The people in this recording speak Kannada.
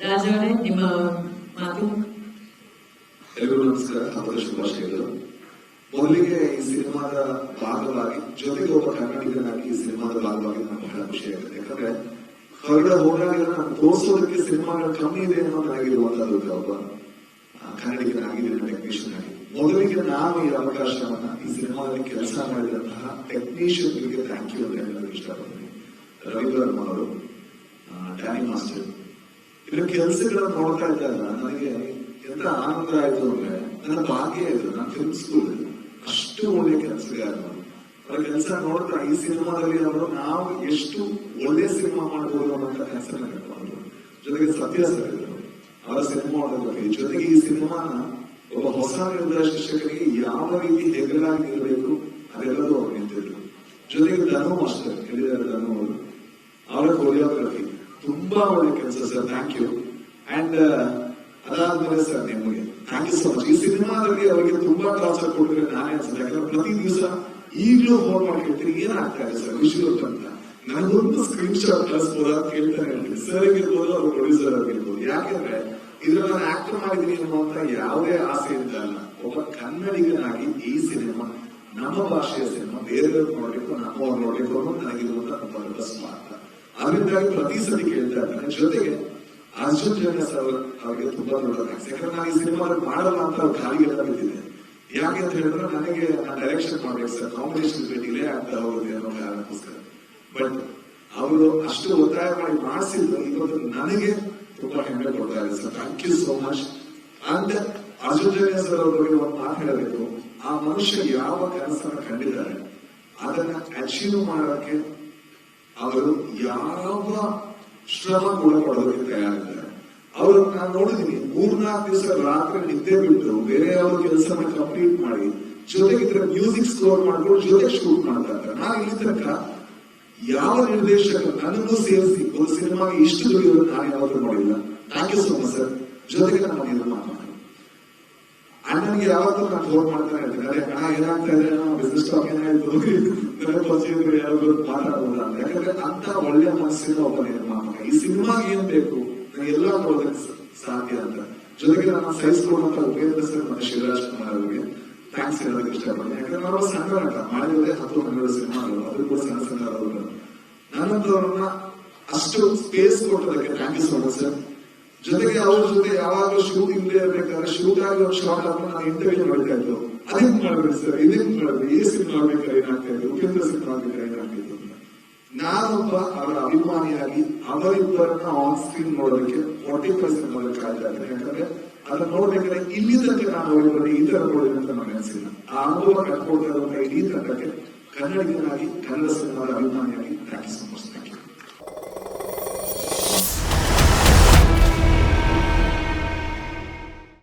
ರಾಜ್ ಅವರೇ, ನಿಮ್ಮ ಮಾತು. ಎಲ್ಲರಿಗೂ ನಮಸ್ಕಾರ, ಹಬ್ಬದ ಶುಭಾಶಯಗಳು. ಮೊದಲಿಗೆ ಈ ಸಿನಿಮಾದ ಭಾಗವಾಗಿ, ಜೊತೆಗೆ ಒಬ್ಬ ಕನ್ನಡಿಗನಾಗಿ ಈ ಸಿನಿಮಾದ ಭಾಗವಾಗಿ ನನಗೆ ಬಹಳ ಖುಷಿ ಆಗುತ್ತೆ. ಯಾಕಂದ್ರೆ ಹೊರಗಡೆ ಹೋದಾಗ ನಾನು ತೋರಿಸೋದಕ್ಕೆ ಸಿನಿಮಾಗಳು ಕಮ್ಮಿ ಇದೆ ಅನ್ನೋ ನನಗಿರುವಂತದ್ದು ಒಬ್ಬ ಕನ್ನಡಿಗನಾಗಿದ್ದೀನಿ, ಟೆಕ್ನಿಷಿಯನ್ ಆಗಿ. ಮೊದಲಿಗೆ ನಾನು ಈ ಅವಕಾಶವನ್ನ ಈ ಸಿನಿಮಾದಲ್ಲಿ ಕೆಲಸ ಮಾಡಿದಂತಹ ಟೆಕ್ನಿಷಿಯನ್ಗಳಿಗೆ ಥ್ಯಾಂಕ್ ಯು ಅಂತ ಹೇಳಲು ಇಷ್ಟಪಡ್ತೀನಿ. ರವೀಂದ್ರನ್ ಅವರು, ಡ್ಯಾನಿ ಮಾಸ್ಟರ್, ಇವರ ಕೆಲಸಗಳನ್ನು ನೋಡ್ತಾ ಇದ್ದಾಗ ನನಗೆ ಎಂತ ಆನಂದ ಆಯ್ತು ಅಂದ್ರೆ, ನನ್ನ ಭಾಗ್ಯ ಇದು. ನಾನು ಫಿಲ್ಮ್ ಸ್ಕೂಲ್ ಅಷ್ಟು ಒಳ್ಳೆ ಕೆಲಸಗಾರರು. ಅವರ ಕೆಲಸ ನೋಡ್ತಾ ಈ ಸಿನಿಮಾದಲ್ಲಿ ಅವರು ನಾವು ಎಷ್ಟು ಒಳ್ಳೆ ಸಿನಿಮಾ ಮಾಡಬಹುದು ಅನ್ನೋ ಕೆಲಸ ಕಟ್ಕೊಂಡು, ಜೊತೆಗೆ ಸತ್ಯ ಸರ್ ಅವರ ಸಿನಿಮಾಟೋಗ್ರಫಿ, ಜೊತೆಗೆ ಈ ಸಿನಿಮಾನ ಒಬ್ಬ ಹೊಸ ನಿರ್ದೇಶಕರಿಗೆ ಯಾವ ರೀತಿ ಹೆಗಲಾಗಿ ನಿಲ್ಲಬೇಕು ಅದೆಲ್ಲದೂ ಅವ್ರು ನಿಂತಿದ್ರು. ಜೊತೆಗೆ ಧನು ಮಾಸ್ಟರ್ ಹೇಳಿದ್ದಾರೆ, ಧನು ಅವರು, ಅವರ ಕೊರಿಯೋಗ್ರಫಿ ತುಂಬಾ ಒಳ್ಳೆ ಕೆಲಸ ಸರ್, ಥ್ಯಾಂಕ್ ಯು. ಅಂಡ್ ಅದಾದ್ಮೇಲೆ ಸರ್ ನಿಮಗೆ ಥ್ಯಾಂಕ್ ಯು ಸೊ ಮಚ್. ಈ ಸಿನಿಮಾದಲ್ಲಿ ಅವರಿಗೆ ತುಂಬಾ ಟಾರ್ಚರ್ ಕೊಟ್ಟಿದ್ರೆ ನಾನೇ ಅನ್ಸುತ್ತೆ. ಯಾಕಂದ್ರೆ ಪ್ರತಿ ದಿವಸ ಈಗಲೂ ಫೋನ್ ಮಾಡಿ ಕೇಳ್ತೀನಿ, ಏನಾಗ್ತಾ ಇದೆ ಸರ್ ವಿಷುವಲ್ ಅಂತ. ನನಗೊಂದು ಸ್ಕ್ರೀನ್ ಶಾಟ್ ಕಳಿಸ್ಬೋದ ಅಂತ ಕೇಳ್ತಾನೆ ಹೇಳ್ತೀನಿ. ಸರ್ ಆಗಿರ್ಬೋದು, ಅವ್ರು ಪ್ರೊಡ್ಯೂಸರ್ ಆಗಿರ್ಬೋದು. ಯಾಕಂದ್ರೆ ಇದ್ರಲ್ಲಿ ನಾನು ಆಕ್ಟರ್ ಮಾಡಿದೀನಿ ಅನ್ನುವಂತ ಯಾವುದೇ ಆಸೆ ಅಂತ ಅಲ್ಲ. ಒಬ್ಬ ಕನ್ನಡಿಗನಾಗಿ ಈ ಸಿನಿಮಾ ನಮ್ಮ ಭಾಷೆಯ ಸಿನಿಮಾ ಬೇರೆಯವ್ರು ನೋಡ್ಬೇಕು, ನಮ್ಮವ್ರು ನೋಡ್ಬೇಕು ಅನ್ನೋದು ನನಗಿರುವಂತ ಪರ್ಪಸ್ ಮಾತ್ರ. ಅದರಿಂದಾಗಿ ಪ್ರತಿ ಸತಿ ಕೇಳ್ತಾ ಇದ್ದಾನೆ. ಜೊತೆಗೆ ಅರ್ಜುನ್ ಜನ್ಯಸ್ ಅವರಿಗೆ ತುಂಬಾ ದೊಡ್ಡ ಥ್ಯಾಂಕ್ಸ್. ಯಾಕಂದ್ರೆ ನಾನು ಈ ಸಿನಿಮಾ ಮಾಡಲ್ಲ ಅಂತ ಅವ್ರು ಖಾಲಿಗೆಲ್ಲ ಬಿದ್ದಿದೆ. ಯಾಕೆ ಅಂತ ಹೇಳಿದ್ರೆ ನನಗೆ ನಾನು ಡೈರೆಕ್ಷನ್ ಮಾಡ್ಬೇಕು ಸರ್, ಕಾಂಬಿನೇಷನ್ ಡಿಲೇ ಆಗ್ತಾ ಹೋಗುತ್ತೆ ಅನ್ನೋ ಕಾರಣಕ್ಕೋಸ್ಕರ. ಬಟ್ ಅವರು ಅಷ್ಟು ಒತ್ತಾಯ ಮಾಡಿ ಮಾಡಿಸಿದ್ರು, ಇವತ್ತು ನನಗೆ ತುಂಬಾ ಹೆಮ್ಮೆ ಕೊಡ್ತಾ ಇದೆ sir. Thank you so much. And Arjun Janya's ಅವರ ಬಗ್ಗೆ ಒಂದು ಮಾತು ಹೇಳಬೇಕು. ಆ ಮನುಷ್ಯ ಯಾವ ಕೆಲಸನ ಕಂಡಿದ್ದಾರೆ ಅದನ್ನ ಅಚೀವ್ ಮಾಡೋಕೆ ಅವರು ಯಾವ ಶ್ರಮ ಕೂಡ ಪಡೋದಕ್ಕೆ ತಯಾರಿದ್ದಾರೆ. ಅವರು ನಾನು ನೋಡಿದೀನಿ, 3-4 ದಿವಸ ರಾತ್ರಿ ನಿದ್ದೆ ಬಿಟ್ಟು ಬೇರೆ ಯಾವ ಕೆಲಸನ ಕಂಪ್ಲೀಟ್ ಮಾಡಿ, ಜೊತೆಗೆ ಮ್ಯೂಸಿಕ್ ಸ್ಕೋರ್ ಮಾಡ್ಕೊಂಡು ಜೊತೆ ಶೂಟ್ ಮಾಡ್ತಾ ಇದ್ದಾರೆ. ನಾನು ಇಲ್ಲಿ ತನಕ ಯಾವ ನಿರ್ದೇಶಕ ನನ್ನನ್ನು ಸೇರಿಸಿ ಒಂದು ಸಿನಿಮಾಗೆ ಇಷ್ಟು ದುಡಿಯೋದು ನಾನು ಯಾವತ್ತೂ ನೋಡಿಲ್ಲ. Thank you so much sir. ಜೊತೆಗೆ ನಮ್ಮ ನಿರ್ಮಾಣ ಅಣ್ಣನಿಗೆ ಯಾವತ್ತೂ ನಾನು ಫೋನ್ ಮಾಡ್ತಾನೆ ಇರ್ತೀನಿ, ಅದೇ ಹಣ ಏನಾಗ್ತಾ ಇದೆ, ಬಿಸ್ನೆಸ್ ಟಾಕ್ ಏನಾಯ್ತು, ನನ್ನ ಪರಿಚಯಗಳು ಯಾರು ಮಾತಾಡೋಲ್ಲ ಅಂತ. ಯಾಕಂದ್ರೆ ಅಂತ ಒಳ್ಳೆ ಮನಸ್ಸಿನ ಒಬ್ಬ ನಿರ್ಮಾಪಕ. ಈ ಸಿನಿಮಾಗೆ ಏನ್ ಬೇಕು ನನಗೆ ಎಲ್ಲ ನೋಡೋದಕ್ಕೆ ಸಾಧ್ಯ ಅಂತ. ಜೊತೆಗೆ ನನ್ನ ಸಹಿಸ್ಕೊಂಡಂತ ಉಪೇಂದ್ರ ಸರ್ ಮತ್ತೆ ಶಿವರಾಜ್ ಕುಮಾರ್ ಅವರಿಗೆ ಥ್ಯಾಂಕ್ಸ್ ಹೇಳೋದಕ್ಕೆ ಇಷ್ಟಪಡ್ತೀನಿ. ಯಾಕಂದ್ರೆ ನಾವು ಸಣ್ಣ ನಟ ಮಾಡಿದ್ರೆ 10-12 ಸಿನಿಮಾಗಳು, ಅದು ಕೂಡ ಸಣ್ಣ ಸಣ್ಣ ಅವರು ನನ್ನಂತವ್ರನ್ನ ಅಷ್ಟು ಸ್ಪೇಸ್ ಕೊಟ್ಟೋದಕ್ಕೆ thank you so much sir. ಜೊತೆಗೆ ಅವ್ರ ಜೊತೆ ಯಾವಾಗಲೂ ಶೂಟಿಂಗ್ ಇರ್ಬೇಕಾದ್ರೆ ಶೂಟ್ ಆಗಿ ಒಂದು ಶಾರ್ಟ್ ಆದ್ಮೇಲೆ ನಾನು ಇಂಟರ್ವ್ಯೂ ಮಾಡ್ತಾ ಇದ್ದು, ಅದೇನ್ ಮಾಡ್ಬೇಕು ಸರ್, ಇದೇನ್ ಮಾಡ್ಬೇಕು, ಈ ಸಿನಿಮಾ ಆಗ್ಬೇಕಾದ್ರೆ ಏನಾಗ್ತಾ ಇತ್ತು, ಉಪೇಂದ್ರ ಸಿನಿಮಾ ಆಗ್ಬೇಕಾದ್ರೆ ಏನಾಗ್ತಿತ್ತು ಅಂತ. ನಾನೊಬ್ಬ ಅವರ ಅಭಿಮಾನಿಯಾಗಿ ಅವರಿಬ್ಬರನ್ನ ಆನ್ ಸ್ಕ್ರೀನ್ ನೋಡೋದಕ್ಕೆ 40% ಮೊದಲು ಕಾಯ್ತಾ ಇದ್ದೇನೆ. ಯಾಕಂದ್ರೆ ಅದನ್ನ ನೋಡ್ಬೇಕಾದ್ರೆ ಇಲ್ಲಿ ತನಕ ನಾನು ಅವರಿಬ್ಬರಿಗೆ ಈ ತರ ನೋಡಿದೆ ಅಂತ ನನಗೆ ಅನಿಸಿಲ್ಲ. ಆ ಅನುಭವ ಕಟ್ಕೊಳ್ತಾ ಇರುವಂತಹ ಇಡೀ ತಂಡಕ್ಕೆ ಕನ್ನಡಿಗನಾಗಿ, ಕನ್ನಡ ಸಿನಿಮಾದ ಅಭಿಮಾನಿಯಾಗಿ ಥ್ಯಾಂಕ್ ಯು ಸೊ ಮಚ್.